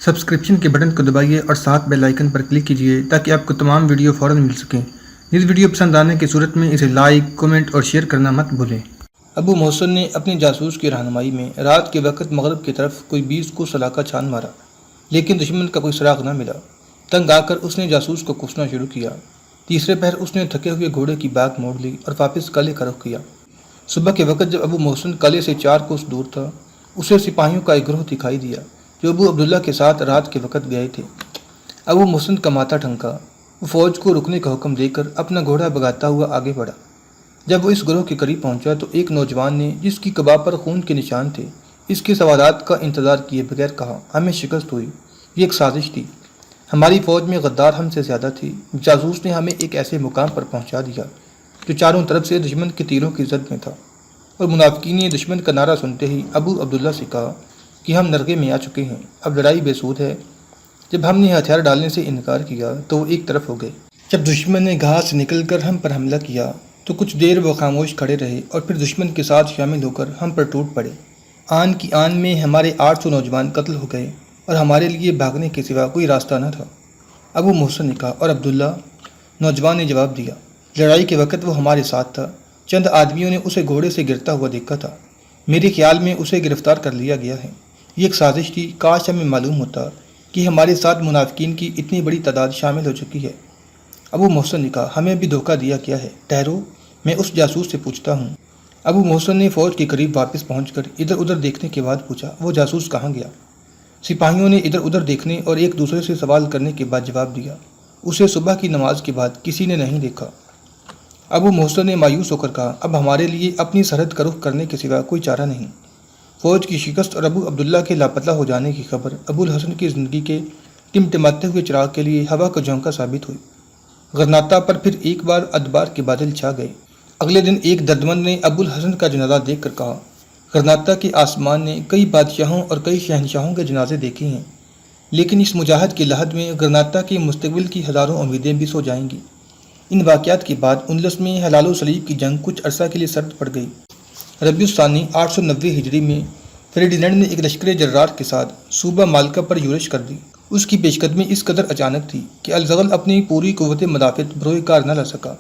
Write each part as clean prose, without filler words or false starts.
Subscription کے button کو دبائیے اور ساتھ بیل آئیکن پر کلک کیجیے تاکہ آپ کو تمام ویڈیو فوراً مل سکیں۔ اس ویڈیو پسند آنے کی صورت میں اسے لائک، کمنٹ اور شیئر کرنا مت بھولیں۔ ابو محسن نے اپنے جاسوس کی رہنمائی میں رات کے وقت مغرب کی طرف کوئی 20 کو سلاخا چھان مارا، لیکن دشمن کا کوئی سراغ نہ ملا۔ تنگ آ کر اس نے جاسوس کو کوسنا شروع کیا۔ تیسرے پہر اس نے تھکے ہوئے گھوڑے کی باگ موڑ لی اور واپس قلعے کا رخ کیا۔ صبح کے وقت جب ابو محسن قلعے سے 4 کوس دور تھا، اسے سپاہیوں کا ایک گروہ دکھائی دیا جو ابو عبداللہ کے ساتھ رات کے وقت گئے تھے۔ ابو محسن کا ماتھا ٹھنکا۔ وہ فوج کو رکنے کا حکم دے کر اپنا گھوڑا بھگاتا ہوا آگے بڑھا۔ جب وہ اس گروہ کے قریب پہنچا تو ایک نوجوان نے، جس کی کباب پر خون کے نشان تھے، اس کے سوالات کا انتظار کیے بغیر کہا، ہمیں شکست ہوئی، یہ ایک سازش تھی۔ ہماری فوج میں غدار ہم سے زیادہ تھی۔ جاسوس نے ہمیں ایک ایسے مقام پر پہنچا دیا جو چاروں طرف سے دشمن کے تیروں کی زد میں تھا۔ اور منافقین نے دشمن کا نعرہ سنتے ہی ابو عبداللہ سے کہا کہ ہم نرغے میں آ چکے ہیں، اب لڑائی بے سود ہے۔ جب ہم نے ہتھیار ڈالنے سے انکار کیا تو وہ ایک طرف ہو گئے۔ جب دشمن نے گھاس سے نکل کر ہم پر حملہ کیا تو کچھ دیر وہ خاموش کھڑے رہے اور پھر دشمن کے ساتھ شامل ہو کر ہم پر ٹوٹ پڑے۔ آن کی آن میں ہمارے 800 نوجوان قتل ہو گئے اور ہمارے لیے بھاگنے کے سوا کوئی راستہ نہ تھا۔ ابو محسن نے کہا، اور عبداللہ؟ نوجوان نے جواب دیا، لڑائی کے وقت وہ ہمارے ساتھ تھا۔ چند آدمیوں نے اسے گھوڑے سے گرتا ہوا دیکھا تھا۔ میرے خیال میں اسے گرفتار کر لیا گیا ہے۔ یہ ایک سازش تھی، کاش ہمیں معلوم ہوتا کہ ہمارے ساتھ منافقین کی اتنی بڑی تعداد شامل ہو چکی ہے۔ ابو محسن نے کہا، ہمیں بھی دھوکہ دیا گیا ہے، ٹھہرو، میں اس جاسوس سے پوچھتا ہوں۔ ابو محسن نے فوج کے قریب واپس پہنچ کر ادھر ادھر دیکھنے کے بعد پوچھا، وہ جاسوس کہاں گیا؟ سپاہیوں نے ادھر ادھر دیکھنے اور ایک دوسرے سے سوال کرنے کے بعد جواب دیا، اسے صبح کی نماز کے بعد کسی نے نہیں دیکھا۔ ابو محسن نے مایوس ہو کر کہا، اب ہمارے لیے اپنی سرحد کا رخ کرنے کے سوا کوئی چارہ نہیں۔ فوج کی شکست اور ابو عبداللہ کے لاپتہ ہو جانے کی خبر ابو الحسن کی زندگی کے ٹمٹماتے ہوئے چراغ کے لیے ہوا کا جھونکا ثابت ہوئی۔ غرناطہ پر پھر ایک بار ادبار کے بادل چھا گئے۔ اگلے دن ایک دردمند نے ابو الحسن کا جنازہ دیکھ کر کہا، غرناطہ کے آسمان نے کئی بادشاہوں اور کئی شہنشاہوں کے جنازے دیکھے ہیں، لیکن اس مجاہد کی لہد میں غرناطہ کے مستقبل کی ہزاروں امیدیں بھی سو جائیں گی۔ ان واقعات کے بعد اندلس میں ہلال و صلیب کی جنگ کچھ عرصہ کے لیے سرد پڑ گئی۔ ربیع الثانی 890 ہجری میں فریڈینڈ نے ایک لشکر جرار کے ساتھ صوبہ مالکا پر یورش کر دی۔ اس کی پیش قدمی اس قدر اچانک تھی کہ الزغل اپنی پوری قوت مدافعت بروئے کار نہ لا سکا۔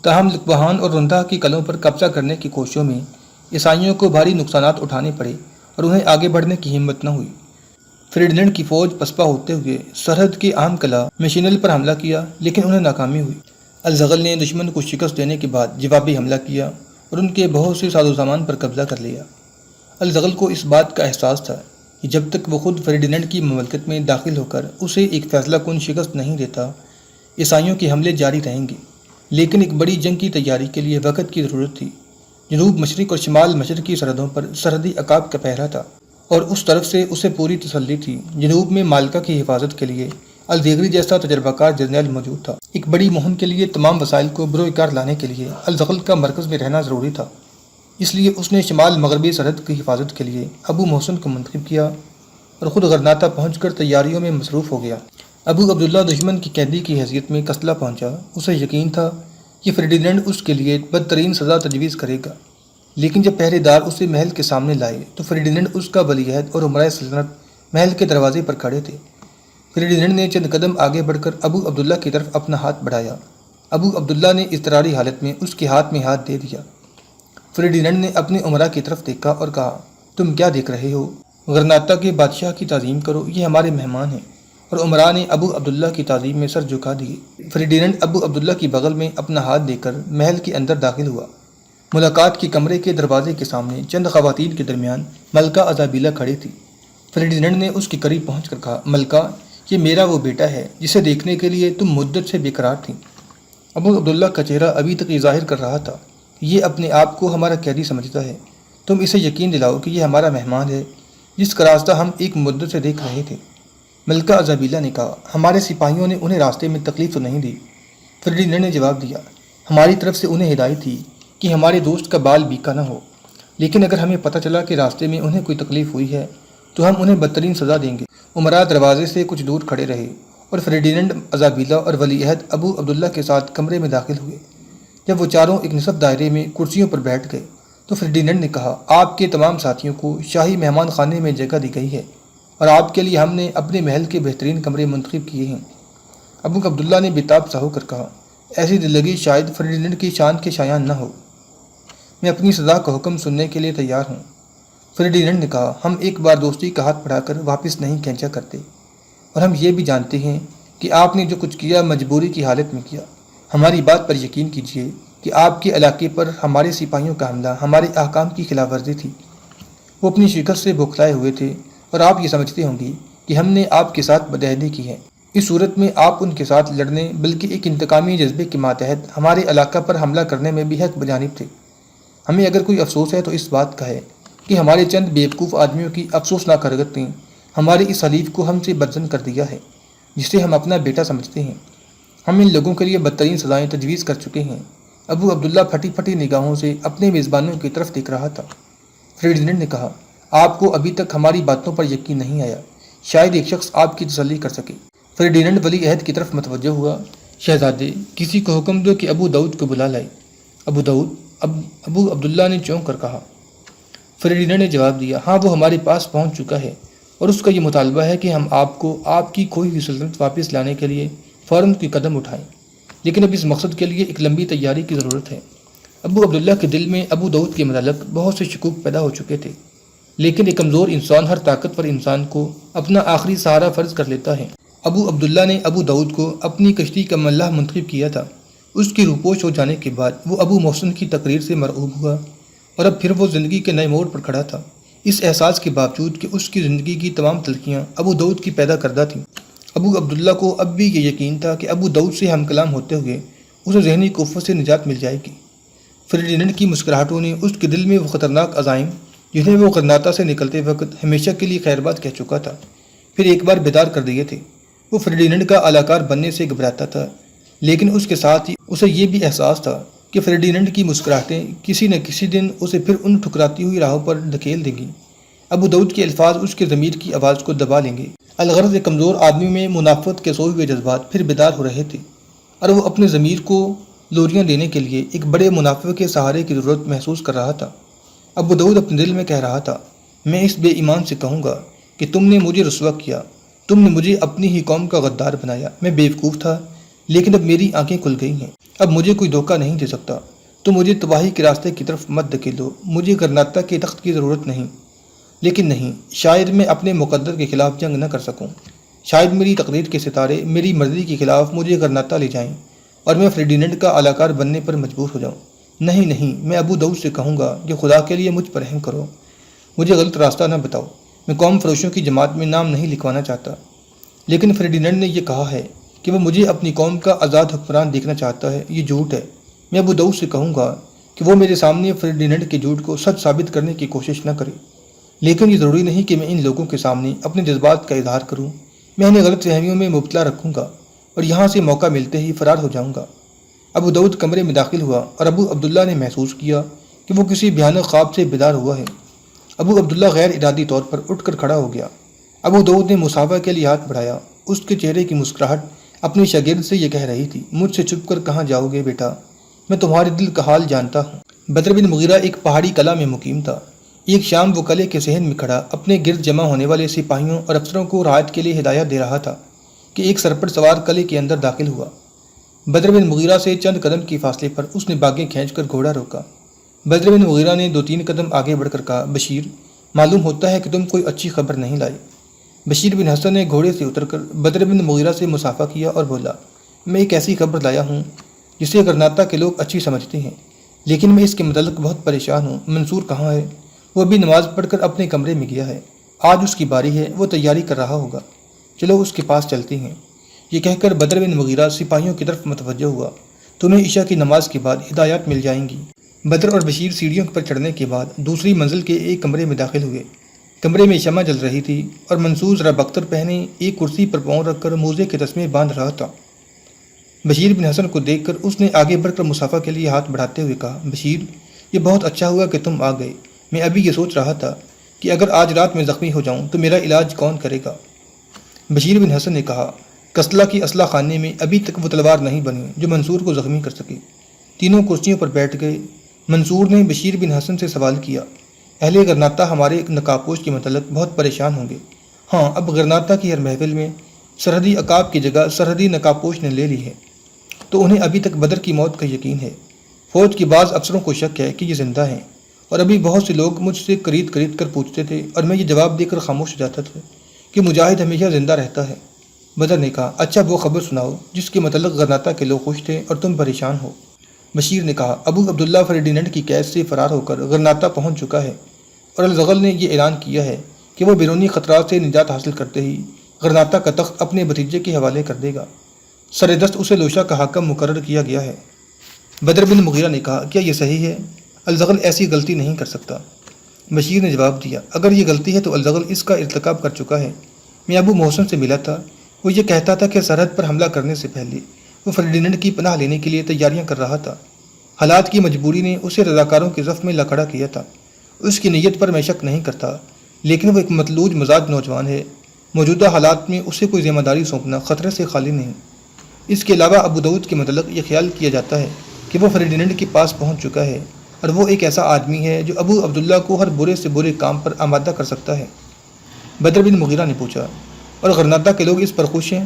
تاہم لکبہان اور رندہ کی قلعوں پر قبضہ کرنے کی کوششوں میں عیسائیوں کو بھاری نقصانات اٹھانے پڑے اور انہیں آگے بڑھنے کی ہمت نہ ہوئی۔ فریڈینڈ کی فوج پسپا ہوتے ہوئے سرحد کے اہم قلعہ میشینل پر حملہ کیا، لیکن انہیں ناکامی ہوئی۔ الزغل نے دشمن کو شکست دینے کے بعد جوابی حملہ کیا اور ان کے بہت سے ساز و سامان پر قبضہ کر لیا۔ الزغل کو اس بات کا احساس تھا کہ جب تک وہ خود فریڈینڈ کی مملکت میں داخل ہو کر اسے ایک فیصلہ کن شکست نہیں دیتا، عیسائیوں کے حملے جاری رہیں گے۔ لیکن ایک بڑی جنگ کی تیاری کے لیے وقت کی ضرورت تھی۔ جنوب مشرق اور شمال مشرق کی سرحدوں پر سرحدی عقاب کا پہرا تھا اور اس طرف سے اسے پوری تسلی تھی۔ جنوب میں مالکا کی حفاظت کے لیے الزیگری جیسا تجربہ کار جرنیل موجود تھا۔ ایک بڑی مہم کے لیے تمام وسائل کو بروئے کار لانے کے لیے الزغل کا مرکز میں رہنا ضروری تھا، اس لیے اس نے شمال مغربی سرحد کی حفاظت کے لیے ابو محسن کو منتخب کیا اور خود غرناطہ پہنچ کر تیاریوں میں مصروف ہو گیا۔ ابو عبداللہ دشمن کی قیدی کی حیثیت میں کسلا پہنچا۔ اسے یقین تھا کہ فریڈینڈ اس کے لیے بدترین سزا تجویز کرے گا، لیکن جب پہرے دار اسے محل کے سامنے لائے تو فریڈینڈ اس کا ولی عہد اور عمرۂ سلطنت محل کے دروازے پر کھڑے تھے۔ فریڈینڈ نے چند قدم آگے بڑھ کر ابو عبداللہ کی طرف اپنا ہاتھ بڑھایا۔ ابو عبداللہ نے اضطراری حالت میں اس کے ہاتھ میں ہاتھ دے دیا۔ فریڈینڈ نے اپنے عمرا کی طرف دیکھا اور کہا، تم کیا دیکھ رہے ہو؟ غرناطہ کے بادشاہ کی تعظیم کرو، یہ ہمارے مہمان ہیں۔ اور عمرا نے ابو عبداللہ کی تعظیم میں سر جھکا دیے۔ فریڈینڈ ابو عبداللہ کی بغل میں اپنا ہاتھ دے کر محل کے اندر داخل ہوا۔ ملاقات کے کمرے کے دروازے کے سامنے چند خواتین کے درمیان ملکہ ازابیلا کھڑی تھی۔ فریڈینڈ نے اس کے قریب پہنچ کر کہا، ملکہ، یہ میرا وہ بیٹا ہے جسے دیکھنے کے لیے تم مدت سے بے قرار تھیں۔ ابو عبداللہ کا چہرہ ابھی تک یہ ظاہر کر رہا تھا، یہ اپنے آپ کو ہمارا قیدی سمجھتا ہے۔ تم اسے یقین دلاؤ کہ یہ ہمارا مہمان ہے جس کا راستہ ہم ایک مدت سے دیکھ رہے تھے۔ ملکہ ازابیلا نے کہا، ہمارے سپاہیوں نے انہیں راستے میں تکلیف تو نہیں دی؟ فریڈینڈ نے جواب دیا، ہماری طرف سے انہیں ہدایت تھی کہ ہمارے دوست کا بال بیکا نہ ہو، لیکن اگر ہمیں پتہ چلا کہ راستے میں انہیں کوئی تکلیف ہوئی ہے تو ہم انہیں بدترین سزا دیں گے۔ عمرا دروازے سے کچھ دور کھڑے رہے اور فریڈینڈ، ازابیلا اور ولی عہد ابو عبداللہ کے ساتھ کمرے میں داخل ہوئے۔ جب وہ چاروں ایک نصف دائرے میں کرسیوں پر بیٹھ گئے تو فریڈینڈ نے کہا، آپ کے تمام ساتھیوں کو شاہی مہمان خانے میں جگہ دی گئی ہے اور آپ کے لیے ہم نے اپنے محل کے بہترین کمرے منتخب کیے ہیں۔ ابو عبداللہ نے بےتاب سا ہو کر کہا، ایسی دل لگی شاید فرڈیننڈ کی شان کے شایان نہ ہو۔ میں اپنی سزا کا حکم سننے کے لیے تیار ہوں۔ فرڈیننڈ نے کہا، ہم ایک بار دوستی کا ہاتھ بڑھا کر واپس نہیں کھینچا کرتے، اور ہم یہ بھی جانتے ہیں کہ آپ نے جو کچھ کیا مجبوری کی حالت میں کیا۔ ہماری بات پر یقین کیجیے کہ آپ کے علاقے پر ہمارے سپاہیوں کا حملہ ہمارے احکام کی خلاف ورزی تھی۔ وہ اپنی شکست سے بوکھلائے ہوئے تھے اور آپ یہ سمجھتے ہوں گی کہ ہم نے آپ کے ساتھ بدعہدی کی ہے۔ اس صورت میں آپ ان کے ساتھ لڑنے بلکہ ایک انتقامی جذبے کے ماتحت ہمارے علاقہ پر حملہ کرنے میں بھی حق بجانب تھے۔ ہمیں اگر کوئی افسوس ہے تو اس بات کا ہے کہ ہمارے چند بیوقوف آدمیوں کی افسوسناک حرکت نے ہمارے اس حلیف کو ہم سے بدزن کر دیا ہے جسے ہم اپنا بیٹا سمجھتے ہیں۔ ہم ان لوگوں کے لیے بدترین سزائیں تجویز کر چکے ہیں۔ ابو عبداللہ پھٹی پھٹی نگاہوں سے اپنے میزبانوں کی طرف دیکھ رہا تھا۔ فرڈیننڈ نے کہا، آپ کو ابھی تک ہماری باتوں پر یقین نہیں آیا، شاید ایک شخص آپ کی تسلی کر سکے۔ فرڈیننڈ ولی عہد کی طرف متوجہ ہوا، شہزادے کسی کو حکم دو کہ ابو داؤد کو بلا لائے۔ ابو عبداللہ نے چونک کر کہا۔ فرڈیننڈ نے جواب دیا، ہاں وہ ہمارے پاس پہنچ چکا ہے اور اس کا یہ مطالبہ ہے کہ ہم آپ کو آپ کی کھوئی ہوئی سلطنت واپس لانے کے لیے فوراً کوئی قدم اٹھائیں، لیکن اب اس مقصد کے لیے ایک لمبی تیاری کی ضرورت ہے۔ ابو عبداللہ کے دل میں ابو داؤد کے متعلق بہت سے شکوک پیدا ہو چکے تھے، لیکن ایک کمزور انسان ہر طاقتور انسان کو اپنا آخری سہارا فرض کر لیتا ہے۔ ابو عبداللہ نے ابو داؤد کو اپنی کشتی کا ملاح منتخب کیا تھا۔ اس کی روپوش ہو جانے کے بعد وہ ابو محسن کی تقریر سے مرعوب ہوا اور اب پھر وہ زندگی کے نئے موڑ پر کھڑا تھا، اس احساس کے باوجود کہ اس کی زندگی کی تمام تلخیاں ابو داؤد کی پیدا کردہ تھیں۔ ابو عبداللہ کو اب بھی یہ یقین تھا کہ ابو داؤد سے ہم کلام ہوتے ہوئے اسے ذہنی کفر سے نجات مل جائے گی۔ فرڈیننڈ کی مسکراہٹوں نے اس کے دل میں وہ خطرناک عزائم جنہیں وہ غرناطہ سے نکلتے وقت ہمیشہ کے لیے خیر بات کہہ چکا تھا، پھر ایک بار بیدار کر دیے تھے۔ وہ فرڈیننڈ کا اعلیٰ بننے سے گھبراتا تھا، لیکن اس کے ساتھ ہی اسے یہ بھی احساس تھا کہ فرڈیننڈ کی مسکراہٹیں کسی نہ کسی دن اسے پھر ان ٹھکراتی ہوئی راہوں پر دھکیل دیں گی۔ ابو داؤد کے الفاظ اس کے ضمیر کی آواز کو دبا لیں گے۔ الغرض ایک کمزور آدمی میں منافقت کے سوئے ہوئے جذبات پھر بیدار ہو رہے تھے، اور وہ اپنے ضمیر کو لوریاں دینے کے لیے ایک بڑے منافق کے سہارے کی ضرورت محسوس کر رہا تھا۔ ابو داؤد اپنے دل میں کہہ رہا تھا، میں اس بے ایمان سے کہوں گا کہ تم نے مجھے رسوا کیا، تم نے مجھے اپنی ہی قوم کا غدار بنایا۔ میں بیوقوف تھا، لیکن اب میری آنکھیں کھل گئی ہیں، اب مجھے کوئی دھوکہ نہیں دے سکتا۔ تو مجھے تباہی کے راستے کی طرف مت دھکیلو، مجھے غرناطہ کے تخت کی ضرورت نہیں، لیکن نہیں، شاید میں اپنے مقدر کے خلاف جنگ نہ کر سکوں، شاید میری تقدیر کے ستارے میری مرضی کے خلاف مجھے غرناطہ لے جائیں اور میں فرڈیننڈ کا اعلیٰ بننے پر مجبور ہو جاؤں۔ نہیں، میں ابو داؤد سے کہوں گا کہ خدا کے لیے مجھ پر رحم کرو، مجھے غلط راستہ نہ بتاؤ، میں قوم فروشوں کی جماعت میں نام نہیں لکھوانا چاہتا۔ لیکن فرڈیننڈ نے یہ کہا ہے کہ وہ مجھے اپنی قوم کا آزاد حکمران دیکھنا چاہتا ہے، یہ جھوٹ ہے۔ میں ابو داؤد سے کہوں گا کہ وہ میرے سامنے فرڈیننڈ کے جھوٹ کو سچ ثابت کرنے کی کوشش نہ کرے، لیکن یہ ضروری نہیں کہ میں ان لوگوں کے سامنے اپنے جذبات کا اظہار کروں۔ میں انہیں غلط فہمیوں میں مبتلا رکھوں گا اور یہاں سے موقع ملتے ہی فرار ہو جاؤں گا۔ ابو داؤد کمرے میں داخل ہوا اور ابو عبداللہ نے محسوس کیا کہ وہ کسی بھیانک خواب سے بیدار ہوا ہے۔ ابو عبداللہ غیر ارادی طور پر اٹھ کر کھڑا ہو گیا۔ ابو داؤد نے مصافحہ کے لیے ہاتھ بڑھایا۔ اس کے چہرے کی مسکراہٹ اپنی شاگرد سے یہ کہہ رہی تھی، مجھ سے چھپ کر کہاں جاؤ گے بیٹا، میں تمہارے دل کا حال جانتا ہوں۔ بدر بن مغیرہ ایک پہاڑی قلعہ میں مقیم تھا۔ ایک شام وہ قلعے کے صحن میں کھڑا اپنے گرد جمع ہونے والے سپاہیوں اور افسروں کو رعایت کے لیے ہدایت دے رہا تھا کہ ایک سر پر سوار قلعے کے اندر داخل ہوا۔ بدر بن مغیرہ سے چند قدم کے فاصلے پر اس نے باگیں کھینچ کر گھوڑا روکا۔ بدر بن مغیرہ نے 2-3 قدم آگے بڑھ کر کہا، بشیر، معلوم ہوتا ہے کہ تم کوئی اچھی خبر نہیں لائے۔ بشیر بن حسن نے گھوڑے سے اتر کر بدر بن مغیرہ سے مصافحہ کیا اور بولا، میں ایک ایسی خبر لایا ہوں جسے غرناطہ کے لوگ اچھی سمجھتے ہیں، لیکن میں اس کے متعلق بہت پریشان ہوں۔ منصور کہاں ہے؟ وہ بھی نماز پڑھ کر اپنے کمرے میں گیا ہے، آج اس کی باری ہے، وہ تیاری کر رہا ہوگا، چلو اس کے پاس چلتے ہیں۔ یہ کہہ کر بدر بن مغیرہ سپاہیوں کی طرف متوجہ ہوا، تمہیں عشاء کی نماز کے بعد ہدایات مل جائیں گی۔ بدر اور بشیر سیڑھیوں پر چڑھنے کے بعد دوسری منزل کے ایک کمرے میں داخل ہوئے۔ کمرے میں شمع جل رہی تھی اور منصور ذرا بختر پہنے ایک کرسی پر پاؤں رکھ کر موزے کے تسمے باندھ رہا تھا۔ بشیر بن حسن کو دیکھ کر اس نے آگے بڑھ کر مصافحہ کے لیے ہاتھ بڑھاتے ہوئے کہا، بشیر، یہ بہت اچھا ہوا کہ تم آ گئے، میں ابھی یہ سوچ رہا تھا کہ اگر آج رات میں زخمی ہو جاؤں تو میرا علاج کون کرے گا؟ بشیر بن حسن نے کہا، کسلا کی اسلحہ خانے میں ابھی تک وہ تلوار نہیں بنی جو منصور کو زخمی کر سکے۔ تینوں کرسیوں پر بیٹھ گئے۔ منصور نے بشیر بن حسن سے سوال کیا، اہل غرناطہ ہمارے نقاب پوش کے متعلق بہت پریشان ہوں گے، ہاں، اب غرناطہ کی ہر محفل میں سرحدی عقاب کی جگہ سرحدی نقابپوش نے لے لی ہے، تو انہیں ابھی تک بدر کی موت کا یقین ہے۔ فوج کے بعض افسروں کو شک ہے کہ یہ زندہ ہیں، اور ابھی بہت سے لوگ مجھ سے قریب کر پوچھتے تھے اور میں یہ جواب دے کر خاموش ہو جاتا تھا کہ مجاہد ہمیشہ زندہ رہتا ہے۔ بدر نے کہا، اچھا وہ خبر سناؤ جس کے متعلق غرناطہ کے لوگ خوش تھے اور تم پریشان ہو۔ بشیر نے کہا، ابو عبداللہ فردیننڈ کی قید سے فرار ہو کر غرناطہ پہنچ چکا ہے، اور الزغل نے یہ اعلان کیا ہے کہ وہ بیرونی خطرات سے نجات حاصل کرتے ہی غرناطہ کا تخت اپنے بھتیجے کے حوالے کر دے گا۔ سر دست اسے لوشا کا حاکم مقرر کیا گیا ہے۔ بدر بن مغیرہ نے کہا، کیا یہ صحیح ہے؟ الزغل ایسی غلطی نہیں کر سکتا۔ بشیر نے جواب دیا، اگر یہ غلطی ہے تو الزغل اس کا ارتکاب کر چکا ہے۔ میں ابو محسن سے ملا تھا، وہ یہ کہتا تھا کہ سرحد پر حملہ کرنے سے پہلے وہ فردیننڈ کی پناہ لینے کے لیے تیاریاں کر رہا تھا۔ حالات کی مجبوری نے اسے رضاکاروں کے صف میں لکھڑا کیا تھا۔ اس کی نیت پر میں شک نہیں کرتا، لیکن وہ ایک متلوج مزاج نوجوان ہے۔ موجودہ حالات میں اسے کوئی ذمہ داری سونپنا خطرے سے خالی نہیں۔ اس کے علاوہ ابو داؤد کے متعلق یہ خیال کیا جاتا ہے کہ وہ فردیننڈ کے پاس پہنچ چکا ہے، اور وہ ایک ایسا آدمی ہے جو ابو عبداللہ کو ہر برے سے برے کام پر آمادہ کر سکتا ہے۔ بدر بن مغیرہ نے پوچھا، اور غرناطہ کے لوگ اس پر خوش ہیں؟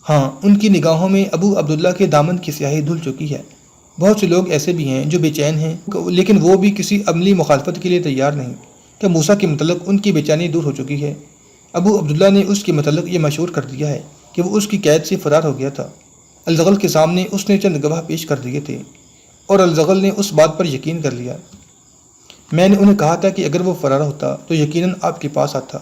ہاں، ان کی نگاہوں میں ابو عبداللہ کے دامن کی سیاہی دھل چکی ہے۔ بہت سے لوگ ایسے بھی ہیں جو بے چین ہیں، لیکن وہ بھی کسی عملی مخالفت کے لیے تیار نہیں کہ موسیٰ کے متعلق ان کی بے چینی دور ہو چکی ہے۔ ابو عبداللہ نے اس کے متعلق یہ مشہور کر دیا ہے کہ وہ اس کی قید سے فرار ہو گیا تھا۔ الزغل کے سامنے اس نے چند گواہ پیش کر دیے تھے، اور الزغل نے اس بات پر یقین کر لیا۔ میں نے انہیں کہا تھا کہ اگر وہ فرار ہوتا تو یقیناً آپ کے پاس آتا،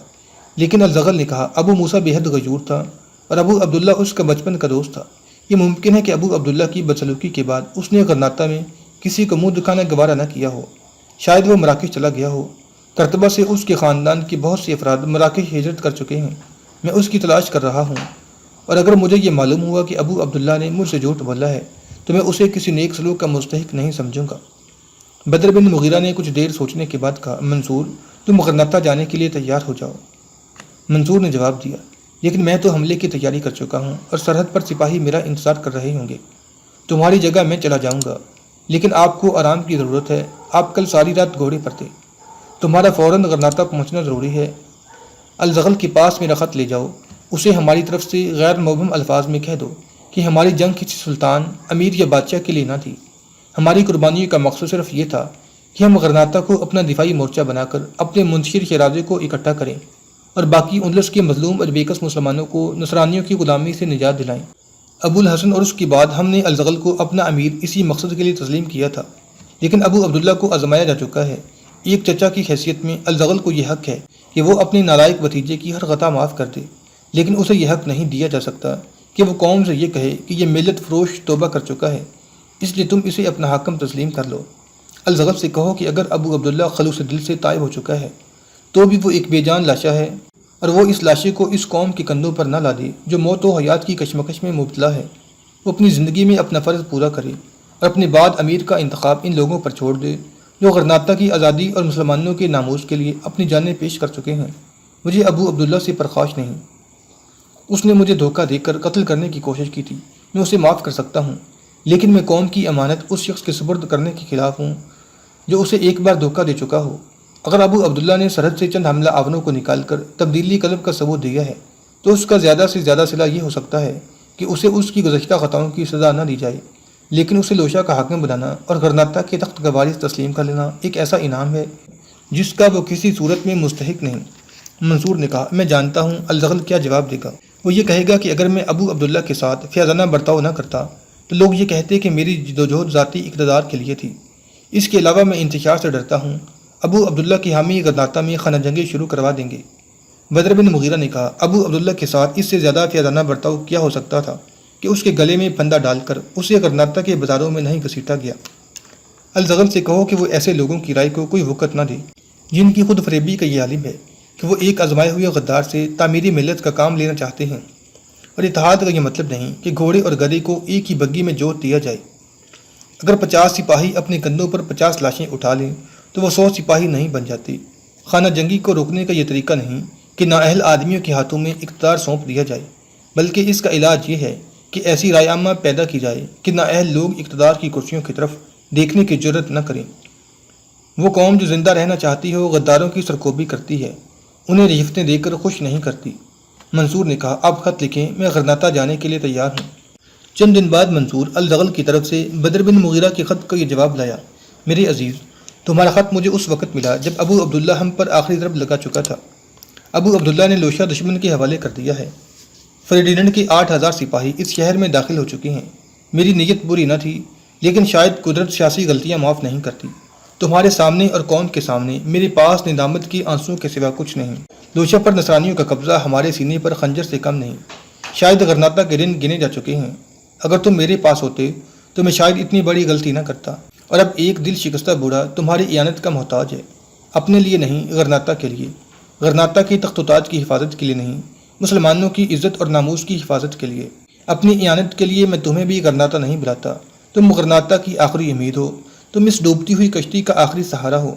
لیکن الزغل نے کہا، ابو موسیٰ بے حد غیور تھا اور ابو عبداللہ اس کا بچپن کا دوست تھا۔ یہ ممکن ہے کہ ابو عبداللہ کی بدسلوکی کے بعد اس نے غرناطہ میں کسی کو منہ دکھانا گوارا نہ کیا ہو۔ شاید وہ مراکش چلا گیا ہو۔ کرتبہ سے اس کے خاندان کے بہت سے افراد مراکش ہجرت کر چکے ہیں۔ میں اس کی تلاش کر رہا ہوں، اور اگر مجھے یہ معلوم ہوا کہ ابو عبداللہ نے مجھ سے جھوٹ بولا ہے تو میں اسے کسی نیک سلوک کا مستحق نہیں سمجھوں گا۔ بدر بن مغیرہ نے کچھ دیر سوچنے کے بعد کہا، منصور، تم غرناطہ جانے کے لیے تیار ہو جاؤ۔ منصور نے جواب دیا، لیکن میں تو حملے کی تیاری کر چکا ہوں اور سرحد پر سپاہی میرا انتظار کر رہے ہوں گے۔ تمہاری جگہ میں چلا جاؤں گا، لیکن آپ کو آرام کی ضرورت ہے۔ آپ کل ساری رات گھوڑے پر تھے، تمہارا فوراً غرناطہ پہنچنا ضروری ہے۔ الزغل کے پاس میرا خط لے جاؤ، اسے ہماری طرف سے غیر مبہم الفاظ میں کہہ دو کہ ہماری جنگ کسی سلطان، امیر یا بادشاہ کے لیے نہ تھی۔ ہماری قربانیوں کا مقصد صرف یہ تھا کہ ہم غرناطہ کو اپنا دفاعی مورچہ بنا کر اپنے منتشر شیرازے کو اکٹھا کریں اور باقی اندلس کے مظلوم اور بےکس مسلمانوں کو نصرانیوں کی غلامی سے نجات دلائیں۔ ابو الحسن اور اس کے بعد ہم نے الزغل کو اپنا امیر اسی مقصد کے لیے تسلیم کیا تھا، لیکن ابو عبداللہ کو آزمایا جا چکا ہے۔ ایک چچا کی حیثیت میں الزغل کو یہ حق ہے کہ وہ اپنے نالائق بھتیجے کی ہر خطا معاف کر دے، لیکن اسے یہ حق نہیں دیا جا سکتا کہ وہ قوم سے یہ کہے کہ یہ ملت فروش توبہ کر چکا ہے، اس لیے تم اسے اپنا حاکم تسلیم کر لو۔ الزغل سے کہو کہ اگر ابو عبداللہ خلوص دل سے تائب ہو چکا ہے تو بھی وہ ایک بے جان لاشا ہے، اور وہ اس لاشے کو اس قوم کے کندھوں پر نہ لا دے جو موت و حیات کی کشمکش میں مبتلا ہے۔ وہ اپنی زندگی میں اپنا فرض پورا کرے اور اپنے بعد امیر کا انتخاب ان لوگوں پر چھوڑ دے جو غرناطہ کی آزادی اور مسلمانوں کے ناموس کے لیے اپنی جانیں پیش کر چکے ہیں۔ مجھے ابو عبداللہ سے پرخاش نہیں، اس نے مجھے دھوکہ دے کر قتل کرنے کی کوشش کی تھی، میں اسے معاف کر سکتا ہوں، لیکن میں قوم کی امانت اس شخص کے سپرد کرنے کے خلاف ہوں جو اسے ایک بار دھوکہ دے چکا ہو۔ اگر ابو عبداللہ نے سرحد سے چند حملہ آوروں کو نکال کر تبدیلی قلب کا ثبوت دیا ہے تو اس کا زیادہ سے زیادہ صلہ یہ ہو سکتا ہے کہ اسے اس کی گزشتہ خطاؤں کی سزا نہ دی جائے، لیکن اسے لوشا کا حاکم بنانا اور غرناطہ کے تخت کا وارث تسلیم کر لینا ایک ایسا انعام ہے جس کا وہ کسی صورت میں مستحق نہیں۔ منصور نے کہا، میں جانتا ہوں الزغل کیا جواب دے گا۔ وہ یہ کہے گا کہ اگر میں ابو عبداللہ کے ساتھ فیاضانہ برتاؤ نہ کرتا تو لوگ یہ کہتے کہ میری جدوجہد ذاتی اقتدار کے لیے تھی۔ اس کے علاوہ میں انتشار سے ڈرتا ہوں، ابو عبداللہ کی حامی غرناطہ میں خانہ جنگیں شروع کروا دیں گے۔ بدر بن مغیرہ نے کہا، ابو عبداللہ کے ساتھ اس سے زیادہ فیاضانہ برتاؤ کیا ہو سکتا تھا کہ اس کے گلے میں پھندا ڈال کر اسے غرناطہ کے بازاروں میں نہیں گھسیٹا گیا۔ الزغل سے کہو کہ وہ ایسے لوگوں کی رائے کو کوئی وقت نہ دے جن کی خود فریبی کا یہ عالم ہے کہ وہ ایک آزمائے ہوئے غدار سے تعمیری ملت کا کام لینا چاہتے ہیں، اور اتحاد کا یہ مطلب نہیں کہ گھوڑے اور گدھے کو ایک ہی بگی میں جوت دیا جائے۔ اگر 50 سپاہی اپنے کندھوں پر 50 لاشیں اٹھا لیں تو وہ 100 سپاہی نہیں بن جاتے۔ خانہ جنگی کو روکنے کا یہ طریقہ نہیں کہ نااہل آدمیوں کے ہاتھوں میں اقتدار سونپ دیا جائے، بلکہ اس کا علاج یہ ہے کہ ایسی رائے عامہ پیدا کی جائے کہ نااہل لوگ اقتدار کی کرسیوں کی طرف دیکھنے کی جرت نہ کریں۔ وہ قوم جو زندہ رہنا چاہتی ہو غداروں کی سرکوبی کرتی ہے، انہیں رشوتیں دے کر خوش نہیں کرتی۔ منصور نے کہا آپ خط لکھیں، میں غرناطہ جانے کے لیے تیار ہوں۔ چند دن بعد منصور الزغل کی طرف سے بدر بن مغیرہ کے خط کا یہ جواب لایا، میرے عزیز، تمہارا خط مجھے اس وقت ملا جب ابو عبداللہ ہم پر آخری ضرب لگا چکا تھا۔ ابو عبداللہ نے لوشہ دشمن کے حوالے کر دیا ہے۔ فریڈینڈ کے 8,000 سپاہی اس شہر میں داخل ہو چکے ہیں۔ میری نیت بری نہ تھی، لیکن شاید قدرت سیاسی غلطیاں معاف نہیں کرتی۔ تمہارے سامنے اور قوم کے سامنے میرے پاس ندامت کی آنسوؤں کے سوا کچھ نہیں۔ لوشہ پر نصرانیوں کا قبضہ ہمارے سینے پر خنجر سے کم نہیں۔ شاید غرناطہ کے دن گنے جا چکے ہیں۔ اگر تم میرے پاس ہوتے تو میں شاید اتنی بڑی غلطی نہ کرتا۔ اور اب ایک دل شکستہ بوڑھا تمہاری اعانت کا محتاج ہے، اپنے لیے نہیں، غرناطہ کے لیے، غرناطہ کی تخت و تاج کی حفاظت کے لیے نہیں، مسلمانوں کی عزت اور ناموس کی حفاظت کے لیے، اپنی اعانت کے لیے میں تمہیں بھی غرناطہ نہیں بلاتا۔ تم غرناطہ کی آخری امید ہو، تم اس ڈوبتی ہوئی کشتی کا آخری سہارا ہو،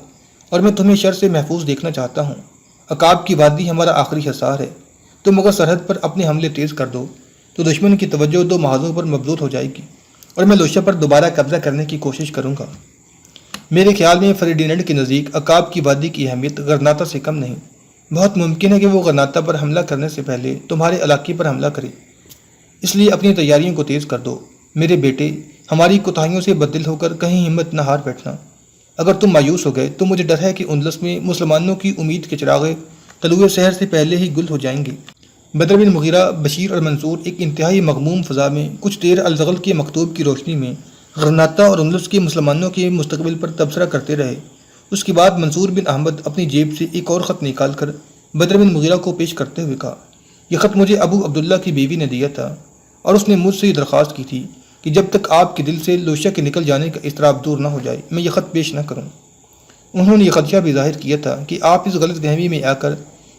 اور میں تمہیں شر سے محفوظ دیکھنا چاہتا ہوں۔ عقاب کی وادی ہمارا آخری حصار ہے۔ تم اگر سرحد پر اپنے حملے تیز کر دو تو دشمن کی توجہ 2 محاذوں پر مبذول ہو جائے گی، اور میں لوشہ پر دوبارہ قبضہ کرنے کی کوشش کروں گا۔ میرے خیال میں فریڈینڈ کے نزدیک عقاب کی وادی کی اہمیت غرناطہ سے کم نہیں۔ بہت ممکن ہے کہ وہ غرناطہ پر حملہ کرنے سے پہلے تمہارے علاقے پر حملہ کرے، اس لیے اپنی تیاریوں کو تیز کر دو۔ میرے بیٹے، ہماری کوتاہیوں سے بددل ہو کر کہیں ہمت نہ ہار بیٹھنا۔ اگر تم مایوس ہو گئے تو مجھے ڈر ہے کہ اندلس میں مسلمانوں کی امید کے چراغ طلوع سحر سے پہلے ہی گل ہو جائیں گے۔ بدر بن مغیرہ، بشیر اور منصور ایک انتہائی مغموم فضا میں کچھ دیر الزغل کے مکتوب کی روشنی میں غرناطہ اور اندلس کے مسلمانوں کے مستقبل پر تبصرہ کرتے رہے۔ اس کے بعد منصور بن احمد اپنی جیب سے ایک اور خط نکال کر بدر بن مغیرہ کو پیش کرتے ہوئے کہا، یہ خط مجھے ابو عبداللہ کی بیوی نے دیا تھا، اور اس نے مجھ سے یہ درخواست کی تھی کہ جب تک آپ کے دل سے لوشہ کے نکل جانے کا اضطراب دور نہ ہو جائے میں یہ خط پیش نہ کروں۔ انہوں نے یہ خدشہ بھی ظاہر کیا تھا کہ آپ اس غلط فہمی میں آ کر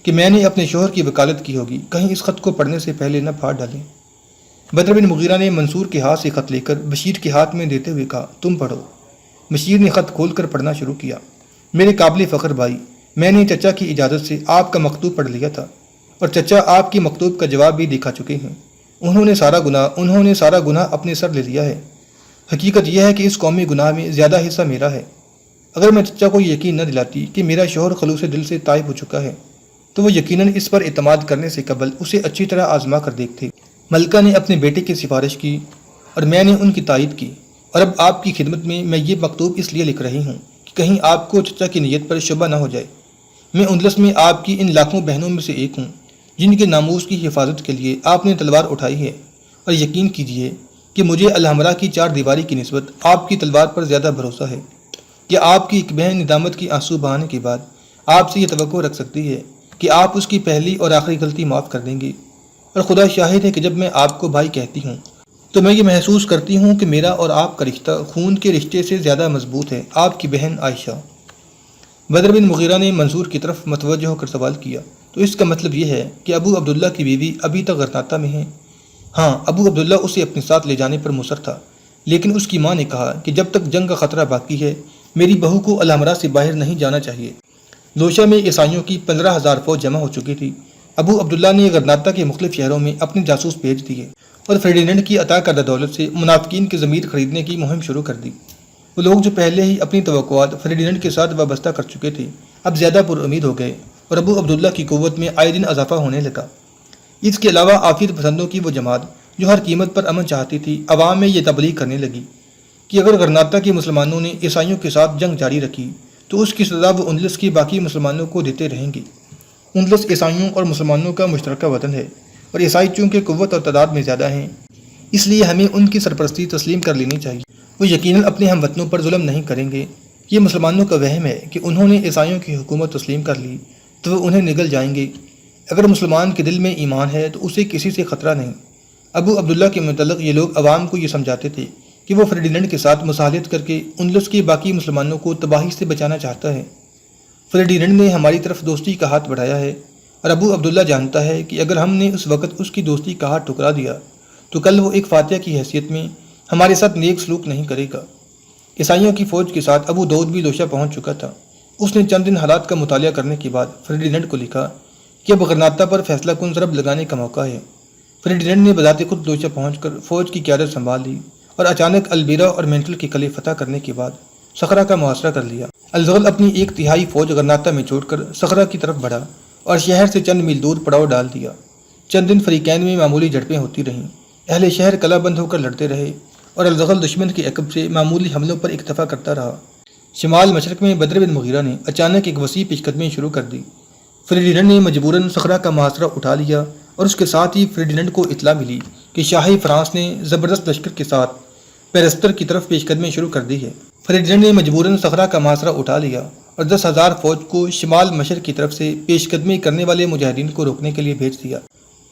کہ میں نے اپنے شوہر کی وکالت کی ہوگی، کہیں اس خط کو پڑھنے سے پہلے نہ پھاڑ ڈالیں۔ بدر بن مغیرہ نے منصور کے ہاتھ سے خط لے کر بشیر کے ہاتھ میں دیتے ہوئے کہا، تم پڑھو۔ بشیر نے خط کھول کر پڑھنا شروع کیا، میرے قابل فخر بھائی، میں نے چچا کی اجازت سے آپ کا مکتوب پڑھ لیا تھا، اور چچا آپ کی مکتوب کا جواب بھی دکھا چکے ہیں۔ انہوں نے سارا گناہ اپنے سر لے لیا ہے۔ حقیقت یہ ہے کہ اس قومی گناہ میں زیادہ حصہ میرا ہے۔ اگر میں چچا کو یقین نہ دلاتی کہ میرا شوہر خلوص دل سے تائب ہو چکا ہے تو وہ یقیناً اس پر اعتماد کرنے سے قبل اسے اچھی طرح آزما کر دیکھتے۔ ملکہ نے اپنے بیٹے کی سفارش کی اور میں نے ان کی تائید کی، اور اب آپ کی خدمت میں یہ مکتوب اس لیے لکھ رہی ہوں کہ کہیں آپ کو چچا کی نیت پر شبہ نہ ہو جائے۔ میں اندلس میں آپ کی ان لاکھوں بہنوں میں سے ایک ہوں جن کے ناموس کی حفاظت کے لیے آپ نے تلوار اٹھائی ہے، اور یقین کیجیے کہ مجھے الحمرا کی 4 دیواری کی نسبت آپ کی تلوار پر زیادہ بھروسہ ہے کہ آپ کی ایک بہن ندامت کی آنسو بہانے کے بعد آپ سے یہ توقع رکھ سکتی ہے کہ آپ اس کی پہلی اور آخری غلطی معاف کر دیں گے۔ اور خدا شاہد ہے کہ جب میں آپ کو بھائی کہتی ہوں تو میں یہ محسوس کرتی ہوں کہ میرا اور آپ کا رشتہ خون کے رشتے سے زیادہ مضبوط ہے۔ آپ کی بہن عائشہ۔ بدر بن مغیرہ نے منصور کی طرف متوجہ ہو کر سوال کیا، تو اس کا مطلب یہ ہے کہ ابو عبداللہ کی بیوی ابھی تک غرناطہ میں ہے؟ ہاں، ابو عبداللہ اسے اپنے ساتھ لے جانے پر مصر تھا، لیکن اس کی ماں نے کہا کہ جب تک جنگ کا خطرہ باقی ہے میری بہو کو الحمرا سے باہر نہیں جانا چاہیے۔ لوشہ میں عیسائیوں کی 15,000 فوج جمع ہو چکی تھی۔ ابو عبداللہ نے غرناطہ کے مختلف شہروں میں اپنے جاسوس بھیج دیے اور فریڈینڈ کی عطا کردہ دولت سے منافقین کے ضمیر خریدنے کی مہم شروع کر دی۔ وہ لوگ جو پہلے ہی اپنی توقعات فریڈینڈ کے ساتھ وابستہ کر چکے تھے اب زیادہ پر امید ہو گئے، اور ابو عبداللہ کی قوت میں آئے دن اضافہ ہونے لگا۔ اس کے علاوہ عافیت پسندوں کی وہ جماعت جو ہر قیمت پر امن چاہتی تھی عوام میں یہ تبلیغ کرنے لگی کہ اگر غرناطہ کے مسلمانوں نے عیسائیوں کے ساتھ جنگ جاری رکھی تو اس کی سزا وہ اندلس کے باقی مسلمانوں کو دیتے رہیں گے۔ اندلس عیسائیوں اور مسلمانوں کا مشترکہ وطن ہے، اور عیسائی چونکہ قوت اور تعداد میں زیادہ ہیں اس لیے ہمیں ان کی سرپرستی تسلیم کر لینی چاہیے۔ وہ یقیناً اپنے ہم وطنوں پر ظلم نہیں کریں گے۔ یہ مسلمانوں کا وہم ہے کہ انہوں نے عیسائیوں کی حکومت تسلیم کر لی تو وہ انہیں نگل جائیں گے۔ اگر مسلمان کے دل میں ایمان ہے تو اسے کسی سے خطرہ نہیں۔ ابو عبداللہ کے متعلق یہ لوگ عوام کو یہ سمجھاتے تھے کہ وہ فریڈینڈ کے ساتھ مصالحت کر کے اندلس کے باقی مسلمانوں کو تباہی سے بچانا چاہتا ہے۔ فریڈینڈ نے ہماری طرف دوستی کا ہاتھ بڑھایا ہے، اور ابو عبداللہ جانتا ہے کہ اگر ہم نے اس وقت اس کی دوستی کا ہاتھ ٹکرا دیا تو کل وہ ایک فاتح کی حیثیت میں ہمارے ساتھ نیک سلوک نہیں کرے گا۔ عیسائیوں کی فوج کے ساتھ ابو داؤد بھی لوشہ پہنچ چکا تھا۔ اس نے چند دن حالات کا مطالعہ کرنے کے بعد فریڈینڈ کو لکھا کہ اب غرناطہ پر فیصلہ کن ضرب لگانے کا موقع ہے۔ فریڈینڈ نے بذات خود لوشہ پہنچ کر فوج کی قیادت سنبھال لی اور اچانک البیرا اور مینٹل کے قلعے فتح کرنے کے بعد صخرہ کا محاصرہ کر لیا۔ الزغل اپنی 1/3 فوج غرناطہ میں چھوڑ کر صخرہ کی طرف بڑھا اور شہر سے چند میل دور پڑاؤ ڈال دیا۔ چند دن فریقین میں معمولی جھڑپیں ہوتی رہیں۔ اہل شہر کلا بند ہو کر لڑتے رہے اور الزغل دشمن کے عقب سے معمولی حملوں پر اکتفا کرتا رہا۔ شمال مشرق میں بدر بن مغیرہ نے اچانک ایک وسیع پیش قدمی شروع کر دی۔ فریڈینڈ نے مجبوراً صخرہ کا محاصرہ اٹھا لیا اور اس کے ساتھ ہی فریڈینڈ کو اطلاع ملی کہ شاہی فرانس نے زبردست لشکر کے ساتھ پیرستر کی طرف پیش قدمی شروع کر دی ہے۔ فریڈینڈ نے مجبوراً صخرہ کا محاصرہ اٹھا لیا اور 10,000 فوج کو شمال مشرق کی طرف سے پیش قدمی کرنے والے مجاہدین کو روکنے کے لیے بھیج دیا۔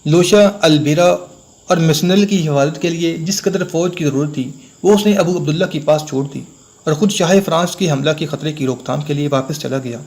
لوشا، البیرا اور مسنل کی حفاظت کے لیے جس قدر فوج کی ضرورت تھی وہ اس نے ابو عبداللہ کے پاس چھوڑ دی اور خود شاہ فرانس کے حملہ کے خطرے کی روک تھام کے لیے واپس چلا گیا۔